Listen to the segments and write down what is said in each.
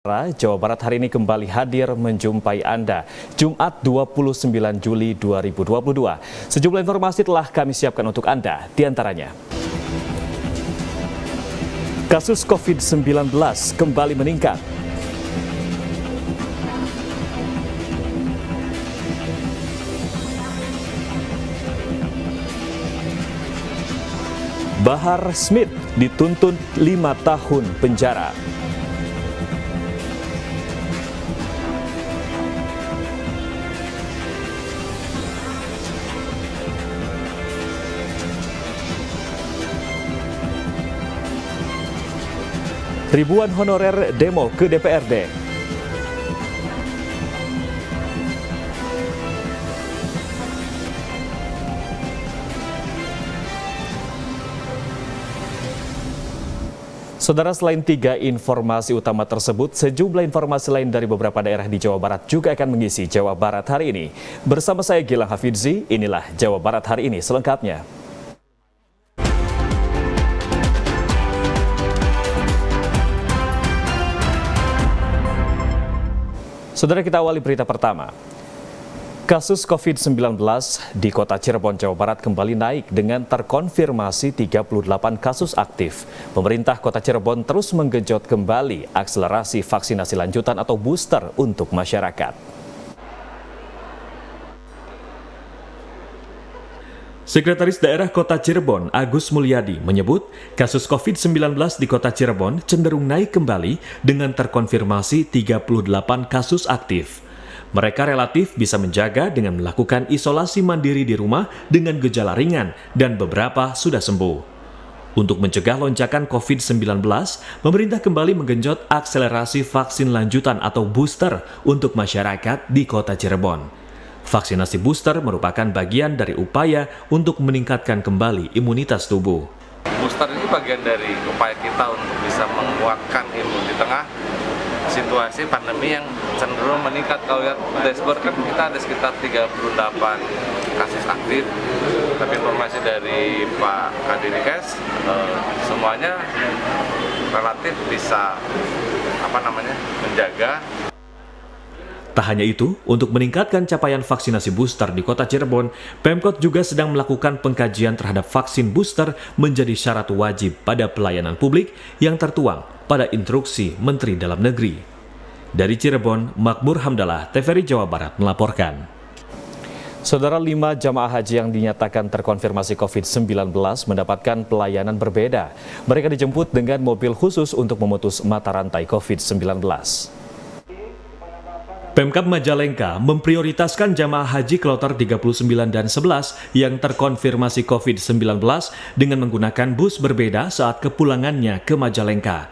Jawa Barat hari ini kembali hadir menjumpai Anda Jumat 29 Juli 2022. Sejumlah informasi telah kami siapkan untuk Anda, diantaranya kasus COVID-19 kembali meningkat. Bahar Smith dituntut 5 tahun penjara. Ribuan honorer demo ke DPRD. Saudara, selain 3 informasi utama tersebut, sejumlah informasi lain dari beberapa daerah di Jawa Barat juga akan mengisi Jawa Barat hari ini. Bersama saya Gilang Hafidzi, inilah Jawa Barat hari ini selengkapnya. Saudara, kita awali berita pertama. Kasus COVID-19 di kota Cirebon, Jawa Barat kembali naik dengan terkonfirmasi 38 kasus aktif. Pemerintah kota Cirebon terus menggenjot kembali akselerasi vaksinasi lanjutan atau booster untuk masyarakat. Sekretaris Daerah Kota Cirebon, Agus Mulyadi, menyebut kasus COVID-19 di Kota Cirebon cenderung naik kembali dengan terkonfirmasi 38 kasus aktif. Mereka relatif bisa menjaga dengan melakukan isolasi mandiri di rumah dengan gejala ringan dan beberapa sudah sembuh. Untuk mencegah lonjakan COVID-19, pemerintah kembali menggenjot akselerasi vaksin lanjutan atau booster untuk masyarakat di Kota Cirebon. Vaksinasi booster merupakan bagian dari upaya untuk meningkatkan kembali imunitas tubuh. Booster ini bagian dari upaya kita untuk bisa menguatkan imun di tengah situasi pandemi yang cenderung meningkat. Kalau lihat dashboard kan kita ada sekitar 38 kasus aktif. Tapi informasi dari Pak Kadinkes, semuanya relatif bisa menjaga. Tak hanya itu, untuk meningkatkan capaian vaksinasi booster di Kota Cirebon, Pemkot juga sedang melakukan pengkajian terhadap vaksin booster menjadi syarat wajib pada pelayanan publik yang tertuang pada instruksi Menteri Dalam Negeri. Dari Cirebon, Makmur Hamdalah, TVRI Jawa Barat melaporkan. Saudara, 5 jamaah haji yang dinyatakan terkonfirmasi COVID-19 mendapatkan pelayanan berbeda. Mereka dijemput dengan mobil khusus untuk memutus mata rantai COVID-19. Pemkab Majalengka memprioritaskan jamaah haji kloter 39 dan 11 yang terkonfirmasi COVID-19 dengan menggunakan bus berbeda saat kepulangannya ke Majalengka.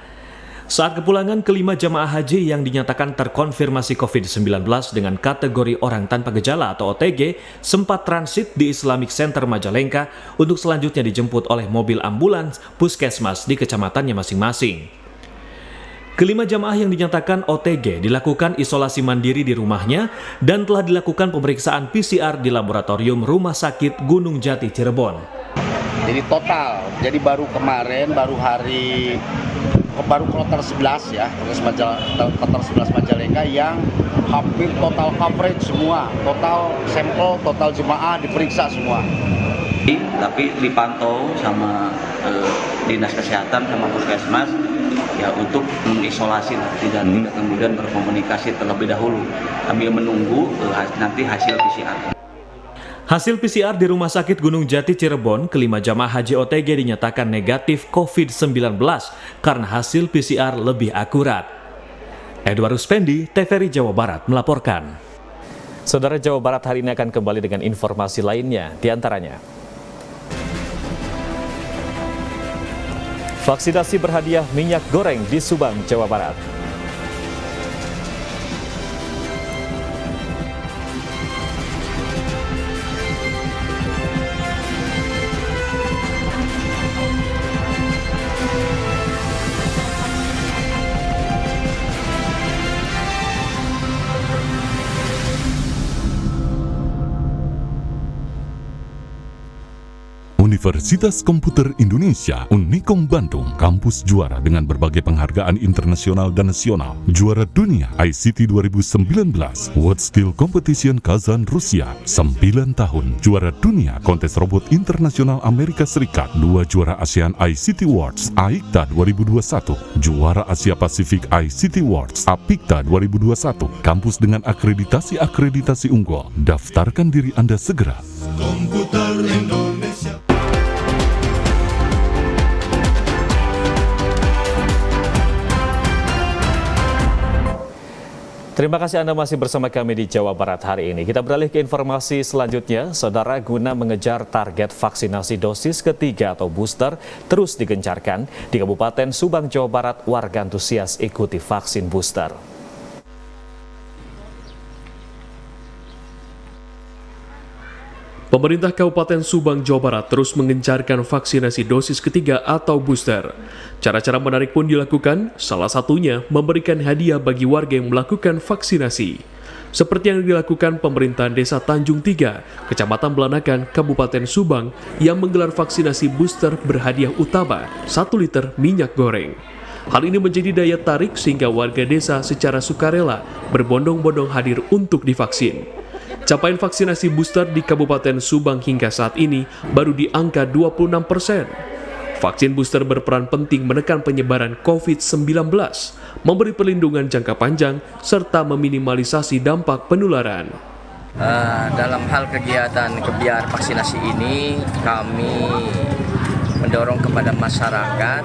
Saat kepulangan kelima jamaah haji yang dinyatakan terkonfirmasi COVID-19 dengan kategori orang tanpa gejala atau OTG sempat transit di Islamic Center Majalengka untuk selanjutnya dijemput oleh mobil ambulans puskesmas di kecamatannya masing-masing. Kelima jamaah yang dinyatakan OTG dilakukan isolasi mandiri di rumahnya dan telah dilakukan pemeriksaan PCR di laboratorium Rumah Sakit Gunung Jati Cirebon. Jadi total, jadi baru kloter 11 ya, kloter 11 Majalengka yang hampir total coverage semua, total sampel, total jemaah diperiksa semua. Tapi dipantau sama Dinas Kesehatan sama Puskesmas ya untuk mengisolasi dan tidak kemudian berkomunikasi terlebih dahulu sambil menunggu nanti hasil PCR. Hasil PCR di Rumah Sakit Gunung Jati Cirebon, kelima jamaah haji OTG dinyatakan negatif COVID-19 karena hasil PCR lebih akurat. Edward Ruspendi, TVRI Jawa Barat melaporkan. Saudara, Jawa Barat hari ini akan kembali dengan informasi lainnya, diantaranya vaksinasi berhadiah minyak goreng di Subang, Jawa Barat. Universitas Komputer Indonesia Unikom Bandung, kampus juara dengan berbagai penghargaan internasional dan nasional. Juara dunia ICT 2019, World Skill Competition Kazan, Rusia, 9 tahun. Juara dunia kontes robot internasional Amerika Serikat, 2 juara ASEAN ICT Awards, AICTA 2021, juara Asia Pasifik ICT Awards, APICTA 2021, kampus dengan akreditasi unggul. Daftarkan diri Anda segera. Komputer Indonesia. Terima kasih Anda masih bersama kami di Jawa Barat hari ini. Kita beralih ke informasi selanjutnya. Saudara, guna mengejar target vaksinasi dosis ketiga atau booster terus digencarkan. Di Kabupaten Subang, Jawa Barat, warga antusias ikuti vaksin booster. Pemerintah Kabupaten Subang, Jawa Barat terus mengencarkan vaksinasi dosis ketiga atau booster. Cara-cara menarik pun dilakukan, salah satunya memberikan hadiah bagi warga yang melakukan vaksinasi. Seperti yang dilakukan pemerintahan Desa Tanjung 3, Kecamatan Belanakan, Kabupaten Subang, yang menggelar vaksinasi booster berhadiah utama 1 liter minyak goreng. Hal ini menjadi daya tarik sehingga warga desa secara sukarela berbondong-bondong hadir untuk divaksin. Capaian vaksinasi booster di Kabupaten Subang hingga saat ini baru di angka 26%. Vaksin booster berperan penting menekan penyebaran COVID-19, memberi perlindungan jangka panjang, serta meminimalisasi dampak penularan. Dalam hal kegiatan kebiar vaksinasi ini, kami mendorong kepada masyarakat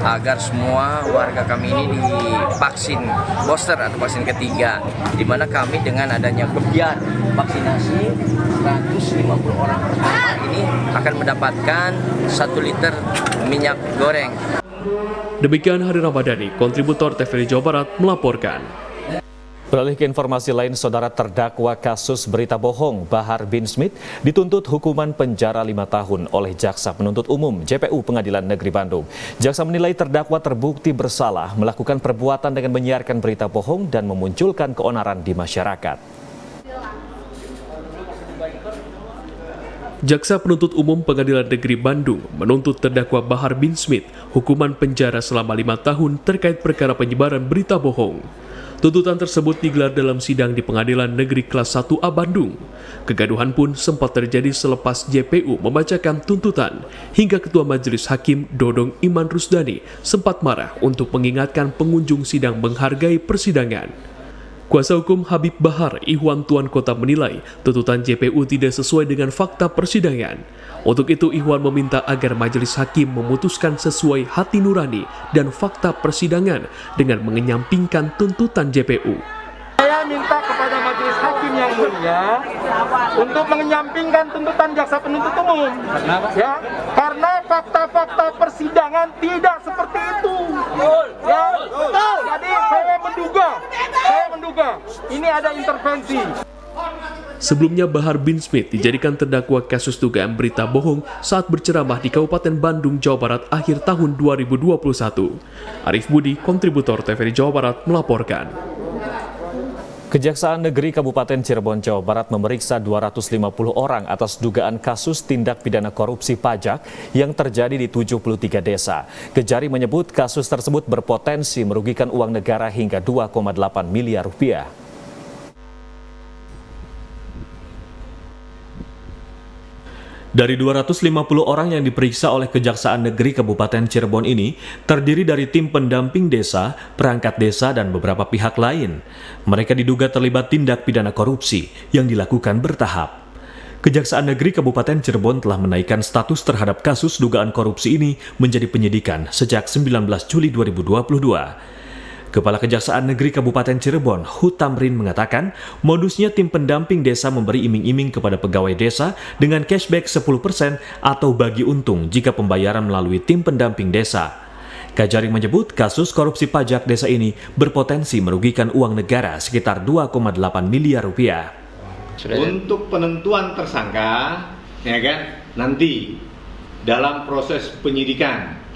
agar semua warga kami ini divaksin booster atau vaksin ketiga, di mana kami dengan adanya kebiar vaksinasi 150 orang pertama ini akan mendapatkan 1 liter minyak goreng. Demikian Hari Ramadhani, kontributor TVRI Jawa Barat melaporkan. Beralih ke informasi lain, saudara, terdakwa kasus berita bohong Bahar bin Smith dituntut hukuman penjara 5 tahun oleh Jaksa Penuntut Umum JPU Pengadilan Negeri Bandung. Jaksa menilai terdakwa terbukti bersalah melakukan perbuatan dengan menyiarkan berita bohong dan memunculkan keonaran di masyarakat. Jaksa Penuntut Umum Pengadilan Negeri Bandung menuntut terdakwa Bahar bin Smith hukuman penjara selama 5 tahun terkait perkara penyebaran berita bohong. Tuntutan tersebut digelar dalam sidang di Pengadilan Negeri Kelas 1A Bandung. Kegaduhan pun sempat terjadi selepas JPU membacakan tuntutan, hingga Ketua Majelis Hakim Dodong Iman Rusdani sempat marah untuk mengingatkan pengunjung sidang menghargai persidangan. Kuasa hukum Habib Bahar, Ikhwan Tuan Kota, menilai tuntutan JPU tidak sesuai dengan fakta persidangan. Untuk itu, Ikhwan meminta agar majelis hakim memutuskan sesuai hati nurani dan fakta persidangan dengan mengenyampingkan tuntutan JPU. Saya minta kepada majelis hakim yang mulia untuk mengenyampingkan tuntutan jaksa penuntut umum. Ya, karena fakta-fakta persidangan tidak seperti itu. Ya, jadi saya menduga ini ada intervensi. Sebelumnya, Bahar bin Smith dijadikan terdakwa kasus dugaan berita bohong saat berceramah di Kabupaten Bandung, Jawa Barat akhir tahun 2021. Arif Budi, kontributor TVRI Jawa Barat, melaporkan. Kejaksaan Negeri Kabupaten Cirebon, Jawa Barat memeriksa 250 orang atas dugaan kasus tindak pidana korupsi pajak yang terjadi di 73 desa. Kejari menyebut kasus tersebut berpotensi merugikan uang negara hingga 2,8 miliar rupiah. Dari 250 orang yang diperiksa oleh Kejaksaan Negeri Kabupaten Cirebon ini, terdiri dari tim pendamping desa, perangkat desa, dan beberapa pihak lain. Mereka diduga terlibat tindak pidana korupsi yang dilakukan bertahap. Kejaksaan Negeri Kabupaten Cirebon telah menaikkan status terhadap kasus dugaan korupsi ini menjadi penyidikan sejak 19 Juli 2022. Kepala Kejaksaan Negeri Kabupaten Cirebon, Hutamrin, mengatakan modusnya tim pendamping desa memberi iming-iming kepada pegawai desa dengan cashback 10% atau bagi untung jika pembayaran melalui tim pendamping desa. Kajari menyebut kasus korupsi pajak desa ini berpotensi merugikan uang negara sekitar 2,8 miliar rupiah. Untuk penentuan tersangka, ya kan, nanti dalam proses penyidikan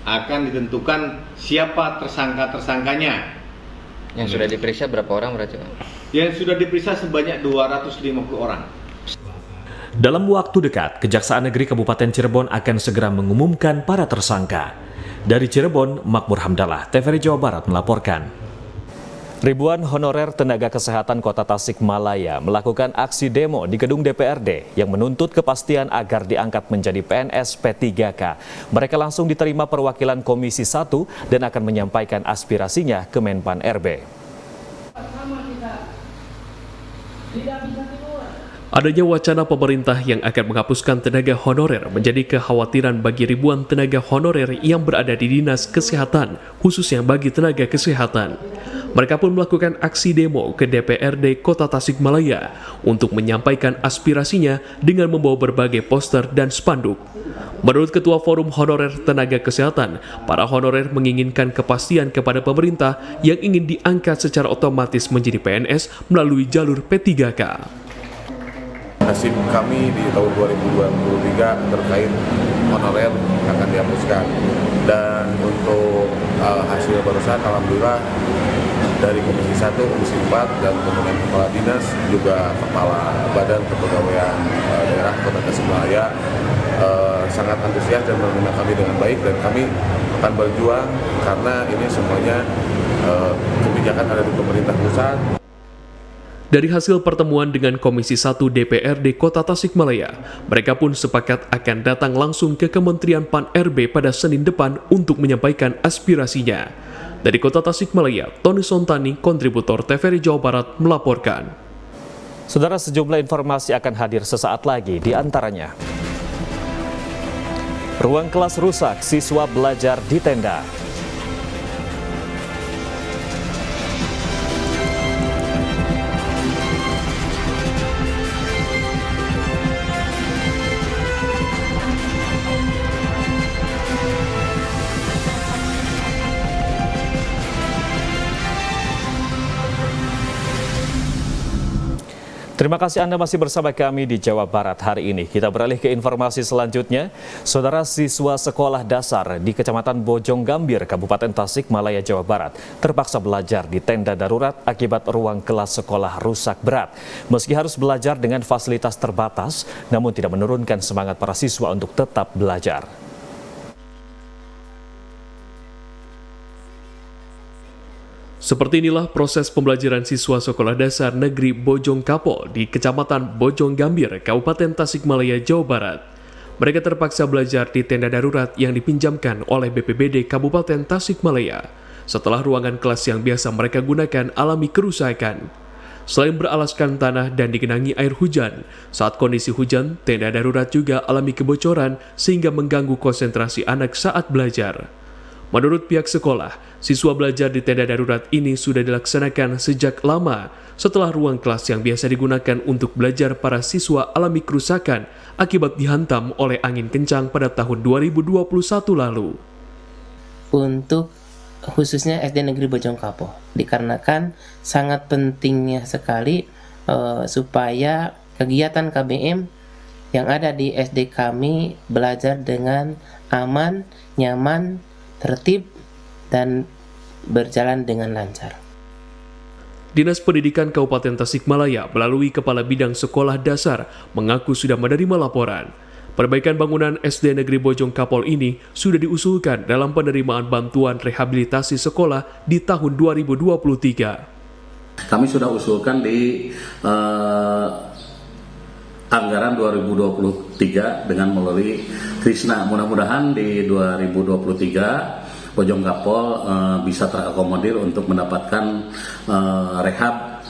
akan ditentukan siapa tersangka-tersangkanya. Yang sudah diperiksa berapa orang berarti? Yang sudah diperiksa sebanyak 250 orang. Dalam waktu dekat, Kejaksaan Negeri Kabupaten Cirebon akan segera mengumumkan para tersangka. Dari Cirebon, Makmur Hamdallah, TVRI Jawa Barat melaporkan. Ribuan honorer tenaga kesehatan Kota Tasikmalaya melakukan aksi demo di gedung DPRD yang menuntut kepastian agar diangkat menjadi PNS P3K. Mereka langsung diterima perwakilan Komisi 1 dan akan menyampaikan aspirasinya ke Menpan RB. Adanya wacana pemerintah yang akan menghapuskan tenaga honorer menjadi kekhawatiran bagi ribuan tenaga honorer yang berada di Dinas Kesehatan, khususnya bagi tenaga kesehatan. Mereka pun melakukan aksi demo ke DPRD Kota Tasikmalaya untuk menyampaikan aspirasinya dengan membawa berbagai poster dan spanduk. Menurut Ketua Forum Honorer Tenaga Kesehatan, para honorer menginginkan kepastian kepada pemerintah yang ingin diangkat secara otomatis menjadi PNS melalui jalur P3K. Nasib kami di tahun 2023 terkait honorer akan dihapuskan, dan untuk hasil barusan alhamdulillah dari Komisi 1, Komisi 4 dan kemudian Kepala Dinas juga Kepala Badan Kepegawaian Daerah Kota Tasikmalaya sangat antusias dan menerima kami dengan baik, dan kami akan berjuang karena ini semuanya kebijakan ada di pemerintah pusat. Dari hasil pertemuan dengan Komisi 1 DPRD Kota Tasikmalaya, mereka pun sepakat akan datang langsung ke Kementerian Pan RB pada Senin depan untuk menyampaikan aspirasinya. Dari Kota Tasikmalaya, Tony Sontani, kontributor TVRI Jawa Barat melaporkan. Saudara, sejumlah informasi akan hadir sesaat lagi, di antaranya ruang kelas rusak, siswa belajar di tenda. Terima kasih Anda masih bersama kami di Jawa Barat hari ini. Kita beralih ke informasi selanjutnya. Saudara, siswa sekolah dasar di Kecamatan Bojong Gambir, Kabupaten Tasikmalaya, Jawa Barat terpaksa belajar di tenda darurat akibat ruang kelas sekolah rusak berat. Meski harus belajar dengan fasilitas terbatas, namun tidak menurunkan semangat para siswa untuk tetap belajar. Seperti inilah proses pembelajaran siswa sekolah dasar negeri Bojong Kapol di Kecamatan Bojong Gambir, Kabupaten Tasikmalaya, Jawa Barat. Mereka terpaksa belajar di tenda darurat yang dipinjamkan oleh BPBD Kabupaten Tasikmalaya setelah ruangan kelas yang biasa mereka gunakan alami kerusakan. Selain beralaskan tanah dan digenangi air hujan, saat kondisi hujan, tenda darurat juga alami kebocoran sehingga mengganggu konsentrasi anak saat belajar. Menurut pihak sekolah, siswa belajar di tenda darurat ini sudah dilaksanakan sejak lama setelah ruang kelas yang biasa digunakan untuk belajar para siswa alami kerusakan akibat dihantam oleh angin kencang pada tahun 2021 lalu. Untuk khususnya SD Negeri Bojong Kapol, dikarenakan sangat pentingnya sekali supaya kegiatan KBM yang ada di SD kami belajar dengan aman, nyaman, tertib, dan berjalan dengan lancar. Dinas Pendidikan Kabupaten Tasikmalaya melalui Kepala Bidang Sekolah Dasar mengaku sudah menerima laporan. Perbaikan bangunan SD Negeri Bojong Kapol ini sudah diusulkan dalam penerimaan bantuan rehabilitasi sekolah di tahun 2023. Kami sudah usulkan di anggaran 2023 dengan melalui Krisna. Mudah-mudahan di 2023 Bojong Kapol bisa terakomodir untuk mendapatkan rehab.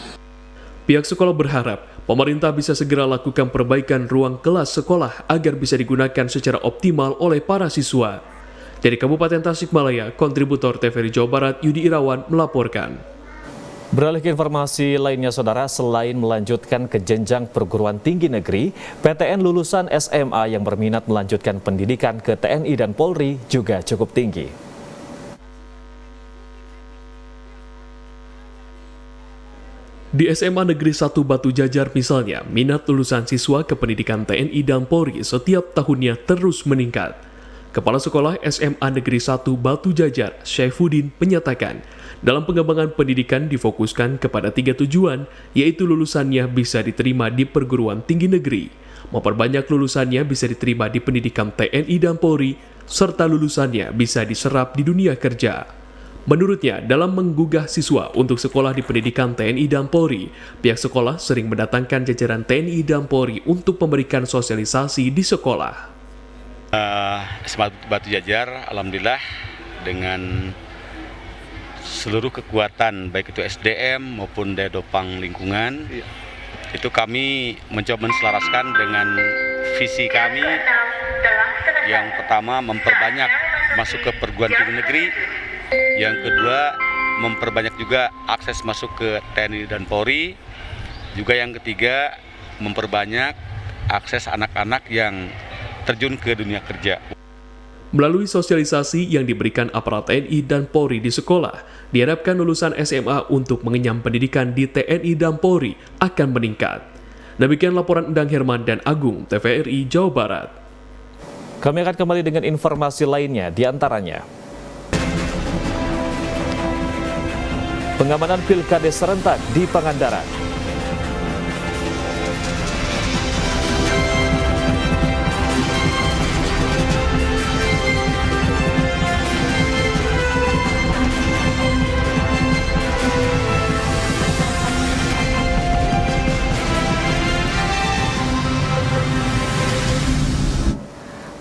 Pihak sekolah berharap pemerintah bisa segera lakukan perbaikan ruang kelas sekolah agar bisa digunakan secara optimal oleh para siswa. Dari Kabupaten Tasikmalaya, kontributor TVRI Jawa Barat Yudi Irawan melaporkan. Beralih ke informasi lainnya, Saudara, selain melanjutkan ke jenjang perguruan tinggi negeri, PTN lulusan SMA yang berminat melanjutkan pendidikan ke TNI dan Polri juga cukup tinggi. Di SMA Negeri 1 Batu Jajar misalnya, minat lulusan siswa ke pendidikan TNI dan Polri setiap tahunnya terus meningkat. Kepala Sekolah SMA Negeri 1 Batu Jajar, Syaifuddin, menyatakan, dalam pengembangan pendidikan difokuskan kepada 3 tujuan, yaitu lulusannya bisa diterima di perguruan tinggi negeri, memperbanyak lulusannya bisa diterima di pendidikan TNI dan Polri, serta lulusannya bisa diserap di dunia kerja. Menurutnya, dalam menggugah siswa untuk sekolah di pendidikan TNI dan Polri, pihak sekolah sering mendatangkan jajaran TNI dan Polri untuk memberikan sosialisasi di sekolah. SMA Batu Jajar, alhamdulillah dengan seluruh kekuatan baik itu SDM maupun daya dopang lingkungan, itu kami mencoba menselaraskan dengan visi kami yang pertama memperbanyak masuk ke perguruan tinggi negeri, yang kedua memperbanyak juga akses masuk ke TNI dan Polri, juga yang ketiga memperbanyak akses anak-anak yang terjun ke dunia kerja. Melalui sosialisasi yang diberikan aparat TNI dan Polri di sekolah, diharapkan lulusan SMA untuk mengenyam pendidikan di TNI dan Polri akan meningkat. Demikian laporan Endang Herman dan Agung, TVRI Jawa Barat. Kami akan kembali dengan informasi lainnya, diantaranya pengamanan Pilkades serentak di Pangandaran.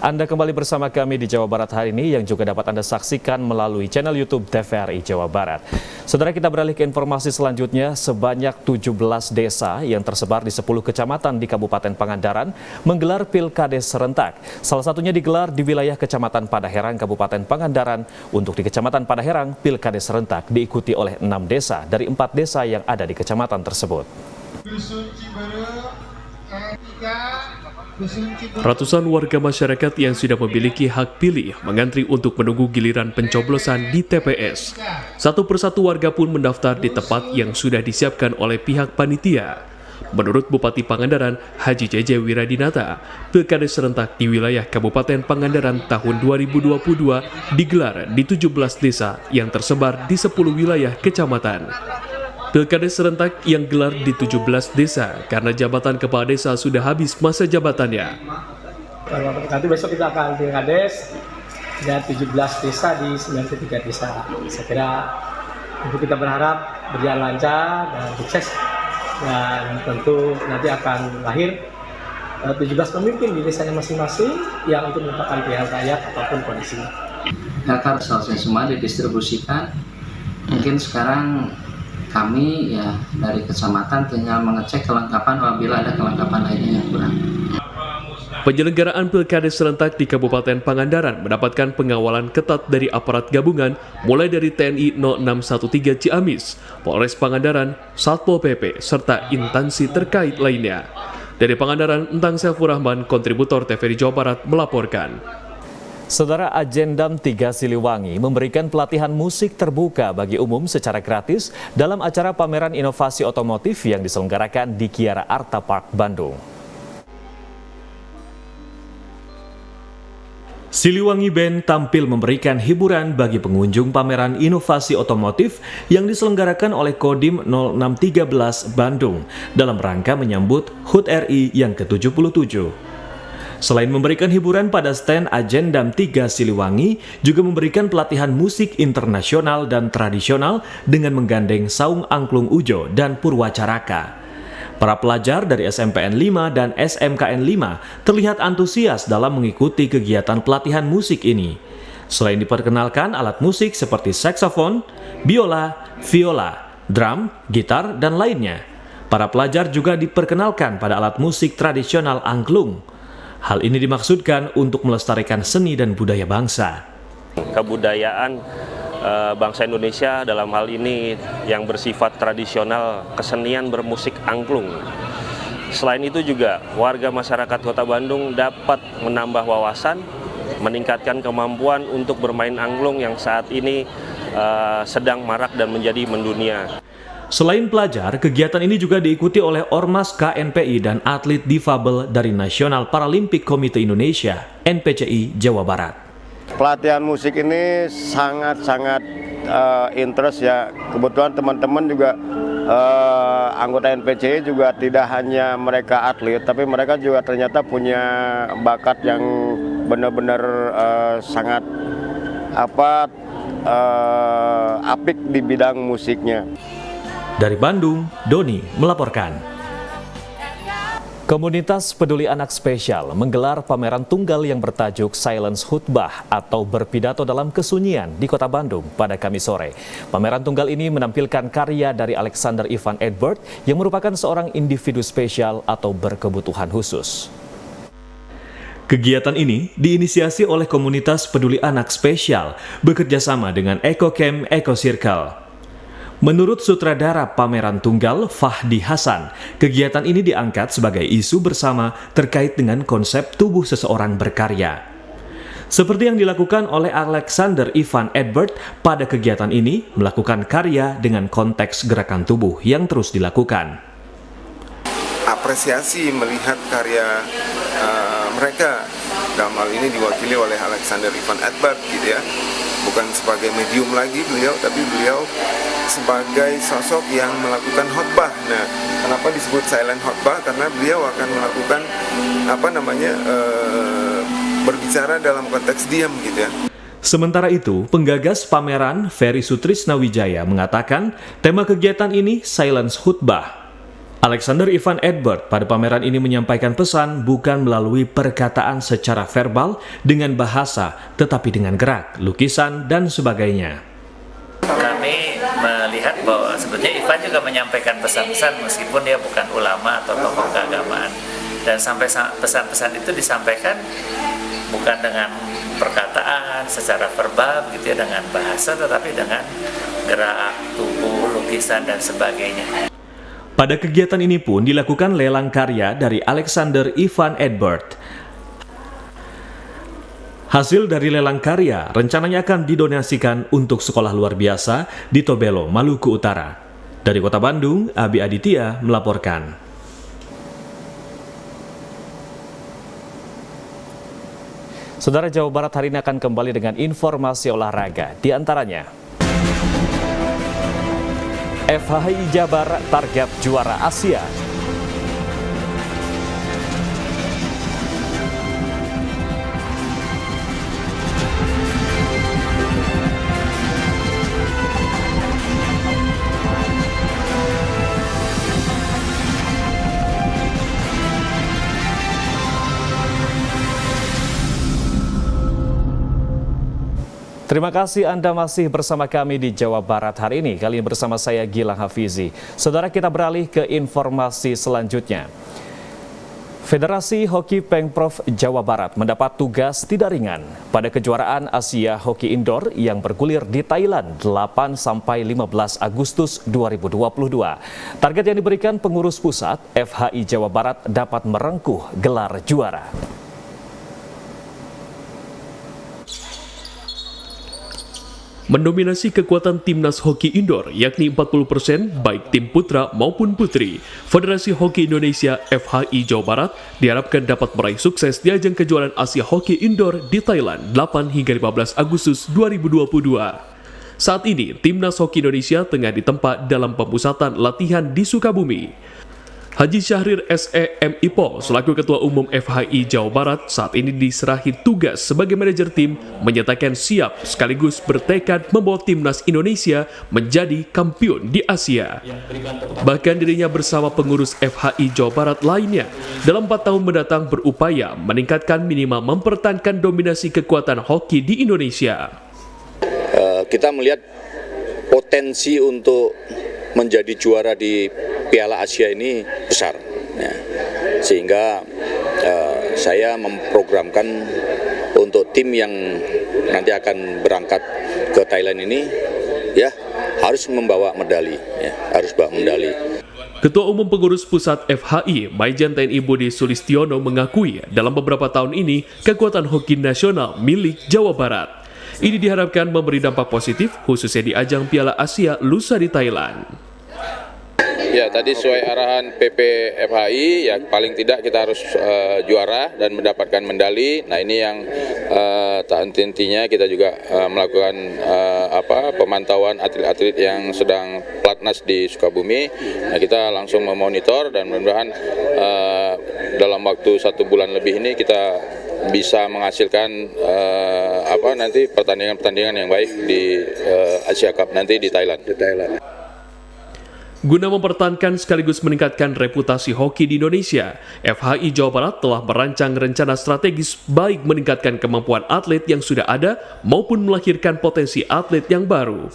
Anda kembali bersama kami di Jawa Barat hari ini yang juga dapat Anda saksikan melalui channel YouTube TVRI Jawa Barat. Saudara, kita beralih ke informasi selanjutnya. Sebanyak 17 desa yang tersebar di 10 kecamatan di Kabupaten Pangandaran menggelar Pilkades serentak. Salah satunya digelar di wilayah Kecamatan Padaherang, Kabupaten Pangandaran. Untuk di Kecamatan Padaherang, Pilkades serentak diikuti oleh 6 desa dari 4 desa yang ada di kecamatan tersebut. Ratusan warga masyarakat yang sudah memiliki hak pilih mengantri untuk menunggu giliran pencoblosan di TPS. Satu persatu warga pun mendaftar di tempat yang sudah disiapkan oleh pihak panitia. Menurut Bupati Pangandaran, Haji JJ Wiradinata, Pilkades serentak di wilayah Kabupaten Pangandaran tahun 2022 digelar di 17 desa yang tersebar di 10 wilayah kecamatan. Pilkades serentak yang gelar di 17 desa karena jabatan kepala desa sudah habis masa jabatannya. Nanti besok kita akan Pilkades dan 17 desa di 93 desa. Saya kira kita berharap berjalan lancar dan sukses, dan tentu nanti akan lahir 17 pemimpin di desanya masing-masing yang untuk menentukan pilihan rakyat apapun kondisinya. Data selesai semua didistribusikan. Mungkin sekarang kami ya dari kecamatan tinggal mengecek kelengkapan apabila ada kelengkapan lainnya yang kurang. Penyelenggaraan Pilkades serentak di Kabupaten Pangandaran mendapatkan pengawalan ketat dari aparat gabungan mulai dari TNI 0613 Ciamis, Polres Pangandaran, Satpol PP, serta instansi terkait lainnya. Dari Pangandaran, Entang Saifur Rahman, kontributor TVRI Jawa Barat melaporkan. Saudara, Ajendam 3 Siliwangi memberikan pelatihan musik terbuka bagi umum secara gratis dalam acara pameran inovasi otomotif yang diselenggarakan di Kiara Arta Park, Bandung. Siliwangi Band tampil memberikan hiburan bagi pengunjung pameran inovasi otomotif yang diselenggarakan oleh Kodim 0613 Bandung dalam rangka menyambut HUT RI yang ke-77. Selain memberikan hiburan pada stand Ajendam 3 Siliwangi, juga memberikan pelatihan musik internasional dan tradisional dengan menggandeng Saung Angklung Ujo dan Purwacaraka. Para pelajar dari SMPN 5 dan SMKN 5 terlihat antusias dalam mengikuti kegiatan pelatihan musik ini. Selain diperkenalkan alat musik seperti saksofon, biola, viola, drum, gitar, dan lainnya, para pelajar juga diperkenalkan pada alat musik tradisional angklung. Hal ini dimaksudkan untuk melestarikan seni dan budaya bangsa. Kebudayaan bangsa Indonesia dalam hal ini yang bersifat tradisional, kesenian bermusik angklung. Selain itu juga warga masyarakat Kota Bandung dapat menambah wawasan, meningkatkan kemampuan untuk bermain angklung yang saat ini sedang marak dan menjadi mendunia. Selain pelajar, kegiatan ini juga diikuti oleh Ormas KNPI dan atlet difabel dari National Paralympic Committee Indonesia, NPCI Jawa Barat. Pelatihan musik ini sangat-sangat interest ya. Kebetulan teman-teman juga anggota NPC juga tidak hanya mereka atlet, tapi mereka juga ternyata punya bakat yang benar-benar sangat apik di bidang musiknya. Dari Bandung, Doni melaporkan. Komunitas Peduli Anak Spesial menggelar pameran tunggal yang bertajuk Silence Khutbah atau berpidato dalam kesunyian di Kota Bandung pada Kamis sore. Pameran tunggal ini menampilkan karya dari Alexander Ivan Edbert yang merupakan seorang individu spesial atau berkebutuhan khusus. Kegiatan ini diinisiasi oleh komunitas Peduli Anak Spesial bekerjasama dengan EcoCamp Eco Circle. Menurut sutradara pameran tunggal Fahdi Hasan, kegiatan ini diangkat sebagai isu bersama terkait dengan konsep tubuh seseorang berkarya. Seperti yang dilakukan oleh Alexander Ivan Edbert pada kegiatan ini, melakukan karya dengan konteks gerakan tubuh yang terus dilakukan. Apresiasi melihat karya mereka, dalam hal ini diwakili oleh Alexander Ivan Edbert gitu ya. Bukan sebagai medium lagi beliau, tapi beliau sebagai sosok yang melakukan khotbah. Nah, kenapa disebut silent khotbah? Karena beliau akan melakukan berbicara dalam konteks diam gitu ya. Sementara itu, penggagas pameran Ferry Sutrisna Wijaya mengatakan tema kegiatan ini Silence Khutbah. Alexander Ivan Edbert pada pameran ini menyampaikan pesan bukan melalui perkataan secara verbal dengan bahasa, tetapi dengan gerak, lukisan, dan sebagainya. Kami melihat bahwa sebetulnya Ivan juga menyampaikan pesan-pesan meskipun dia bukan ulama atau tokoh keagamaan. Dan sampai pesan-pesan itu disampaikan bukan dengan perkataan secara verbal gitu ya, dengan bahasa, tetapi dengan gerak tubuh, lukisan, dan sebagainya. Pada kegiatan ini pun dilakukan lelang karya dari Alexander Ivan Edbert. Hasil dari lelang karya rencananya akan didonasikan untuk sekolah luar biasa di Tobelo, Maluku Utara. Dari Kota Bandung, Abi Aditya melaporkan. Saudara, Jawa Barat hari ini akan kembali dengan informasi olahraga, di antaranya FHI Jabar target juara Asia. Terima kasih Anda masih bersama kami di Jawa Barat hari ini. Kali ini bersama saya Gilang Hafizi. Saudara, kita beralih ke informasi selanjutnya. Federasi Hoki Pengprov Jawa Barat mendapat tugas tidak ringan pada kejuaraan Asia Hoki Indoor yang bergulir di Thailand 8-15 Agustus 2022. Target yang diberikan pengurus pusat FHI Jawa Barat dapat merengkuh gelar juara. Mendominasi kekuatan timnas hoki indoor yakni 40% baik tim putra maupun putri. Federasi Hoki Indonesia FHI Jawa Barat diharapkan dapat meraih sukses di ajang kejuaraan Asia Hoki Indoor di Thailand 8 hingga 15 Agustus 2022. Saat ini, timnas hoki Indonesia tengah ditempa dalam pemusatan latihan di Sukabumi. Haji Syahrir S.E.M. Ipo selaku Ketua Umum FHI Jawa Barat saat ini diserahi tugas sebagai manajer tim menyatakan siap sekaligus bertekad membawa timnas Indonesia menjadi kampiun di Asia. Bahkan dirinya bersama pengurus FHI Jawa Barat lainnya dalam 4 tahun mendatang berupaya meningkatkan minimal mempertahankan dominasi kekuatan hoki di Indonesia. Kita melihat potensi untuk menjadi juara di Piala Asia ini besar, ya. Sehingga saya memprogramkan untuk tim yang nanti akan berangkat ke Thailand ini, ya harus membawa medali, ya, harus bawa medali. Ketua Umum Pengurus Pusat FHI, Majen TNI Budi Sulistiono mengakui dalam beberapa tahun ini kekuatan hoki nasional milik Jawa Barat. Ini diharapkan memberi dampak positif khususnya di ajang Piala Asia lusa di Thailand. Ya, tadi sesuai arahan PP FHI, ya paling tidak kita harus juara dan mendapatkan medali. Nah, ini yang tak henti-hentinya kita juga melakukan pemantauan atlet-atlet yang sedang pelatnas di Sukabumi. Nah, kita langsung memonitor dan mudah-mudahan dalam waktu 1 bulan lebih ini kita bisa menghasilkan nanti pertandingan-pertandingan yang baik di Asia Cup nanti di Thailand. Guna mempertahankan sekaligus meningkatkan reputasi hoki di Indonesia, FHI Jawa Barat telah merancang rencana strategis baik meningkatkan kemampuan atlet yang sudah ada maupun melahirkan potensi atlet yang baru.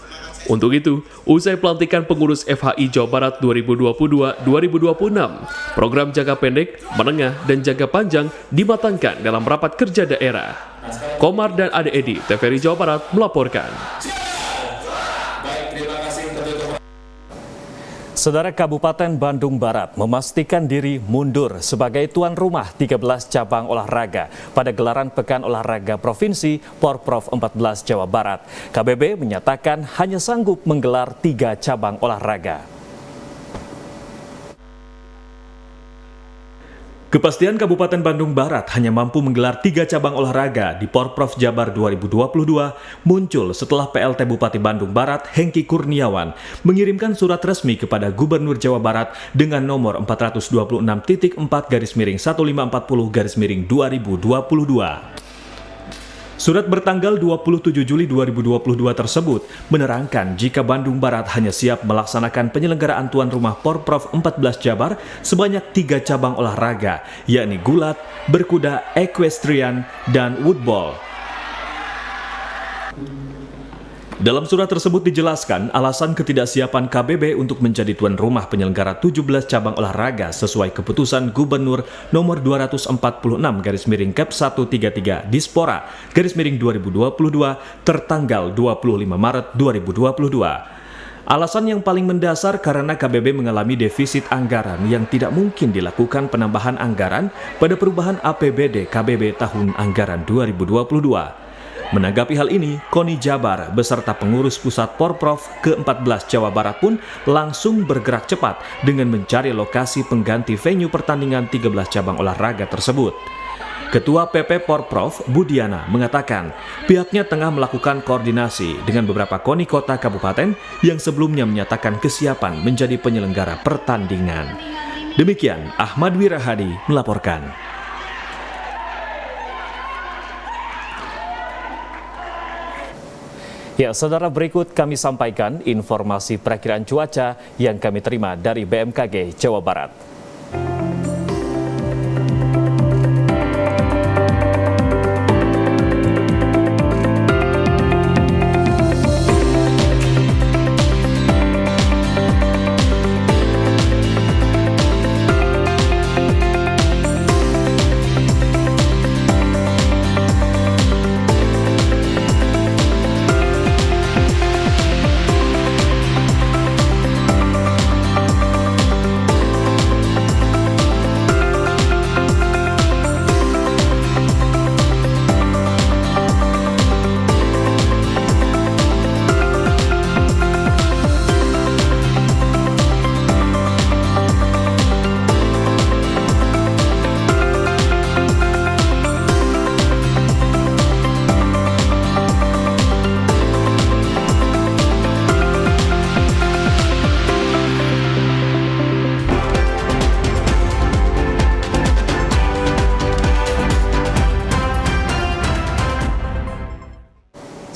Untuk itu, usai pelantikan pengurus FHI Jawa Barat 2022-2026, program jangka pendek, menengah, dan jangka panjang dimatangkan dalam rapat kerja daerah. Komar dan Ade Edi, TVRI Jawa Barat melaporkan. Saudara, Kabupaten Bandung Barat memastikan diri mundur sebagai tuan rumah 13 cabang olahraga pada gelaran Pekan Olahraga Provinsi Porprov 14 Jawa Barat. KBB menyatakan hanya sanggup menggelar 3 cabang olahraga. Kepastian Kabupaten Bandung Barat hanya mampu menggelar 3 cabang olahraga di Porprov Jabar 2022 muncul setelah PLT Bupati Bandung Barat Hengki Kurniawan mengirimkan surat resmi kepada Gubernur Jawa Barat dengan nomor 426.4-1540-2022. Surat bertanggal 27 Juli 2022 tersebut menerangkan jika Bandung Barat hanya siap melaksanakan penyelenggaraan tuan rumah Porprov 14 Jabar sebanyak 3 cabang olahraga, yakni gulat, berkuda, equestrian, dan woodball. Dalam surat tersebut dijelaskan alasan ketidaksiapan KBB untuk menjadi tuan rumah penyelenggara 17 cabang olahraga sesuai keputusan Gubernur nomor 240/Kep133 Dispora /2022 tertanggal 25 Maret 2022. Alasan yang paling mendasar karena KBB mengalami defisit anggaran yang tidak mungkin dilakukan penambahan anggaran pada perubahan APBD KBB tahun anggaran 2022. Menanggapi hal ini, KONI Jabar beserta pengurus pusat Porprov ke-14 Jawa Barat pun langsung bergerak cepat dengan mencari lokasi pengganti venue pertandingan 13 cabang olahraga tersebut. Ketua PP Porprov Budiana mengatakan pihaknya tengah melakukan koordinasi dengan beberapa KONI kota kabupaten yang sebelumnya menyatakan kesiapan menjadi penyelenggara pertandingan. Demikian Ahmad Wirahadi melaporkan. Ya, saudara, berikut kami sampaikan informasi perakiraan cuaca yang kami terima dari BMKG Jawa Barat.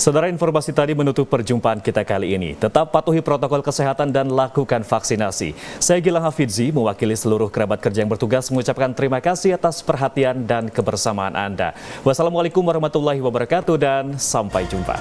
Saudara, informasi tadi menutup perjumpaan kita kali ini. Tetap patuhi protokol kesehatan dan lakukan vaksinasi. Saya Gilang Hafidzi, mewakili seluruh kerabat kerja yang bertugas, mengucapkan terima kasih atas perhatian dan kebersamaan Anda. Wassalamualaikum warahmatullahi wabarakatuh dan sampai jumpa.